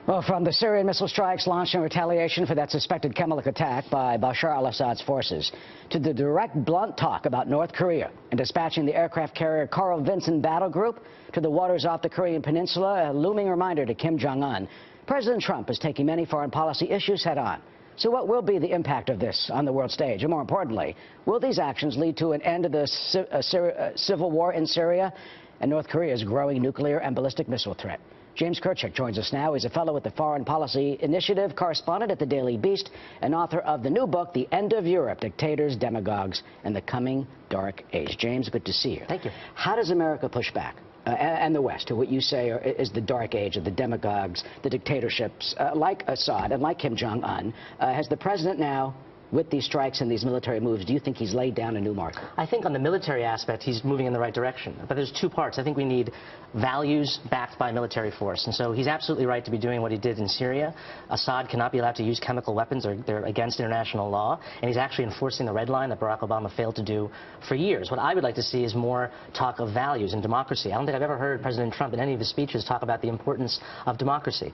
Well, from the Syrian missile strikes launched in retaliation for that suspected chemical attack by Bashar al-Assad's forces, to the direct, blunt talk about North Korea and dispatching the aircraft carrier Carl Vinson battle group to the waters off the Korean peninsula, a looming reminder to Kim Jong-un. President Trump is taking many foreign policy issues head-on. So what will be the impact of this on the world stage? And more importantly, will these actions lead to an end to the civil war in Syria and North Korea's growing nuclear and ballistic missile threat? James Kirchick joins us now. He's a fellow at the Foreign Policy Initiative, correspondent at the Daily Beast, and author of the new book, The End of Europe, Dictators, Demagogues, and the Coming Dark Age. James, good to see you. Thank you. How does America push back, and the West, to what you say is the dark age of the demagogues, the dictatorships, like Assad and like Kim Jong-un? Has the president now, with these strikes and these military moves, do you think he's laid down a new marker? I think on the military aspect, he's moving in the right direction. But there's two parts. I think we need values backed by military force. And so he's absolutely right to be doing what he did in Syria. Assad cannot be allowed to use chemical weapons, or they're against international law. And he's actually enforcing the red line that Barack Obama failed to do for years. What I would like to see is more talk of values and democracy. I don't think I've ever heard President Trump in any of his speeches talk about the importance of democracy.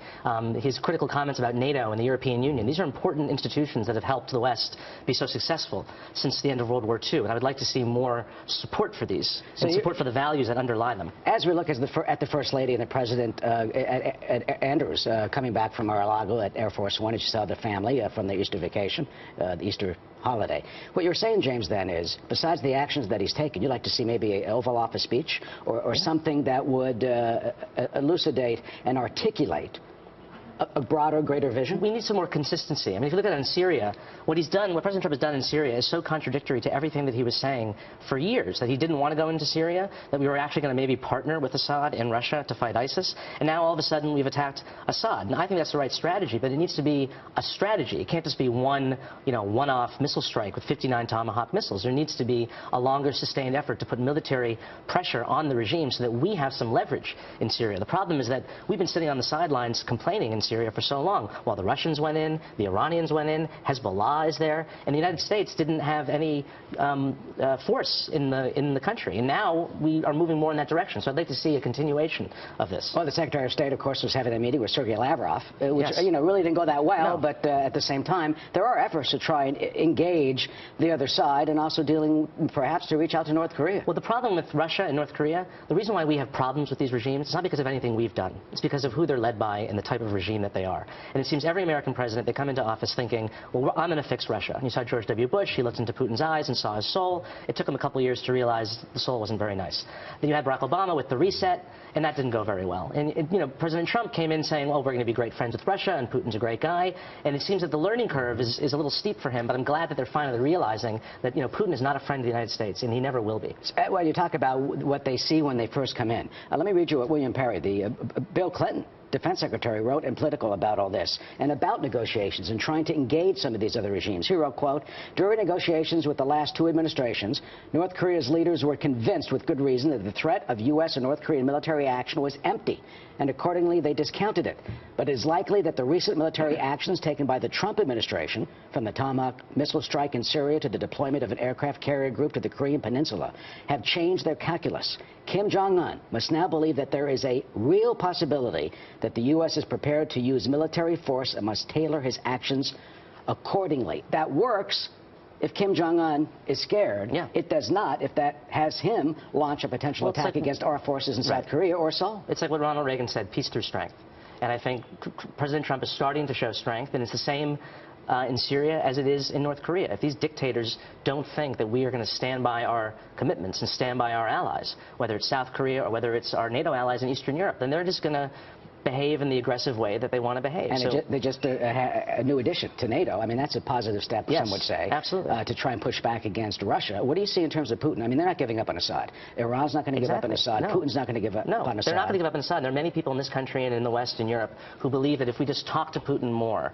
His critical comments about NATO and the European Union, these are important institutions that have helped the West be so successful since the end of World War II. And I would like to see more support for these, and support for the values that underlie them. As we look at the First Lady and the President Andrews coming back from Mar-a-Lago at Air Force One, as you saw the family from their Easter vacation, the Easter holiday. What you're saying, James, then is, besides the actions that he's taken, you'd like to see maybe an Oval Office speech or something that would elucidate and articulate a broader, greater vision? We need some more consistency. I mean, if you look at it in Syria, what he's done, what President Trump has done in Syria is so contradictory to everything that he was saying for years, that he didn't want to go into Syria, that we were actually going to maybe partner with Assad and Russia to fight ISIS, and now all of a sudden we've attacked Assad. And I think that's the right strategy, but it needs to be a strategy. It can't just be one-off missile strike with 59 Tomahawk missiles. There needs to be a longer, sustained effort to put military pressure on the regime so that we have some leverage in Syria. The problem is that we've been sitting on the sidelines complaining in Syria for so long, while the Russians went in, the Iranians went in, Hezbollah is there, and the United States didn't have any force in the country. And now we are moving more in that direction. So I'd like to see a continuation of this. Well, the Secretary of State, of course, was having a meeting with Sergei Lavrov, which really didn't go that well. No. But at the same time, there are efforts to try and engage the other side, and also dealing perhaps to reach out to North Korea. Well, the problem with Russia and North Korea, the reason why we have problems with these regimes, it's not because of anything we've done. It's because of who they're led by and the type of regime that they are. And it seems every American president, they come into office thinking, well, I'm going to fix Russia. And you saw George W. Bush, he looked into Putin's eyes and saw his soul. It took him a couple of years to realize the soul wasn't very nice. Then you had Barack Obama with the reset, and that didn't go very well. And President Trump came in saying, well, we're going to be great friends with Russia, and Putin's a great guy. And it seems that the learning curve is a little steep for him, but I'm glad that they're finally realizing that, Putin is not a friend of the United States, and he never will be. Well, you talk about what they see when they first come in. Let me read you what William Perry, the Bill Clinton Defense Secretary, wrote in Political about all this and about negotiations and trying to engage some of these other regimes. He wrote, quote, during negotiations with the last two administrations, North Korea's leaders were convinced with good reason that the threat of U.S. and North Korean military action was empty, and accordingly they discounted it. But it is likely that the recent military actions taken by the Trump administration, from the Tomahawk missile strike in Syria to the deployment of an aircraft carrier group to the Korean peninsula, have changed their calculus. Kim Jong-un must now believe that there is a real possibility that the U.S. is prepared to use military force and must tailor his actions accordingly. That works if Kim Jong-un is scared. Yeah. It does not if that has him launch a potential attack against our forces in South Korea or Seoul. It's like what Ronald Reagan said, peace through strength. And I think President Trump is starting to show strength, and it's the same in Syria as it is in North Korea. If these dictators don't think that we are going to stand by our commitments and stand by our allies, whether it's South Korea or whether it's our NATO allies in Eastern Europe, then they're just going to behave in the aggressive way that they want to behave. And they just a new addition to NATO. I mean, that's a positive step, some would say. Absolutely. To try and push back against Russia. What do you see in terms of Putin? I mean, they're not giving up on Assad. Iran's not going to give up on Assad. No. Putin's not going to give up on Assad. No, they're not going to give up on Assad. There are many people in this country and in the West and Europe who believe that if we just talk to Putin more,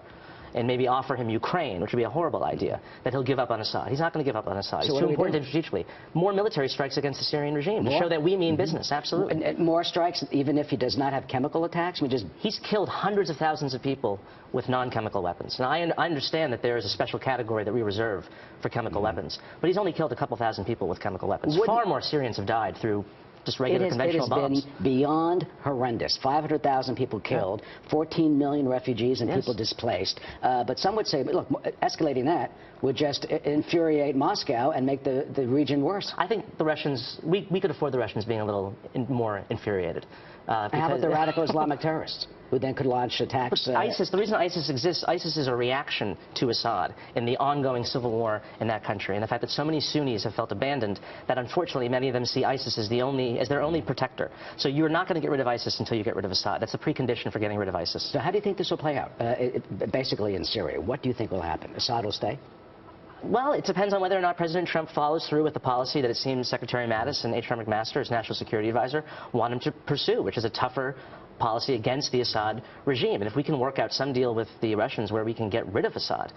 and maybe offer him Ukraine, which would be a horrible idea, that he'll give up on Assad. He's not going to give up on Assad. So it's too important strategically. More military strikes against the Syrian regime to show that we mean business, absolutely. And more strikes, even if he does not have chemical attacks? He's killed hundreds of thousands of people with non-chemical weapons. And I understand that there is a special category that we reserve for chemical weapons, but he's only killed a couple thousand people with chemical weapons. Far more Syrians have died through just regular conventional bombs. It has been beyond horrendous. 500,000 people killed, 14 million refugees and people displaced. But some would say, look, escalating that would just infuriate Moscow and make the region worse. I think the Russians, we could afford the Russians being a little more infuriated. How about the radical Islamic terrorists who then could launch attacks? ISIS, the reason ISIS exists, ISIS is a reaction to Assad in the ongoing civil war in that country, and the fact that so many Sunnis have felt abandoned that unfortunately many of them see ISIS as their only protector. So you're not going to get rid of ISIS until you get rid of Assad. That's a precondition for getting rid of ISIS. So how do you think this will play out? Basically in Syria, what do you think will happen? Assad will stay? Well, it depends on whether or not President Trump follows through with the policy that it seems Secretary Mattis and H.R. McMaster, his national security advisor, want him to pursue, which is a tougher policy against the Assad regime. And if we can work out some deal with the Russians where we can get rid of Assad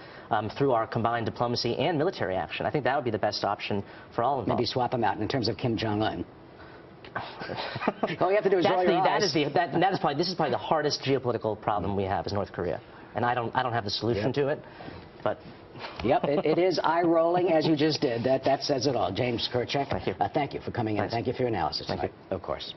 through our combined diplomacy and military action, I think that would be the best option for all involved. Maybe swap him out in terms of Kim Jong-un. All you have to do is roll your eyes. This is probably the hardest geopolitical problem we have is North Korea. And I don't have the solution to it, but... Yep, it is eye-rolling, as you just did. That says it all. James Kerchak, thank you. Thank you for coming in. Thanks. Thank you for your analysis. Thank you. Of course.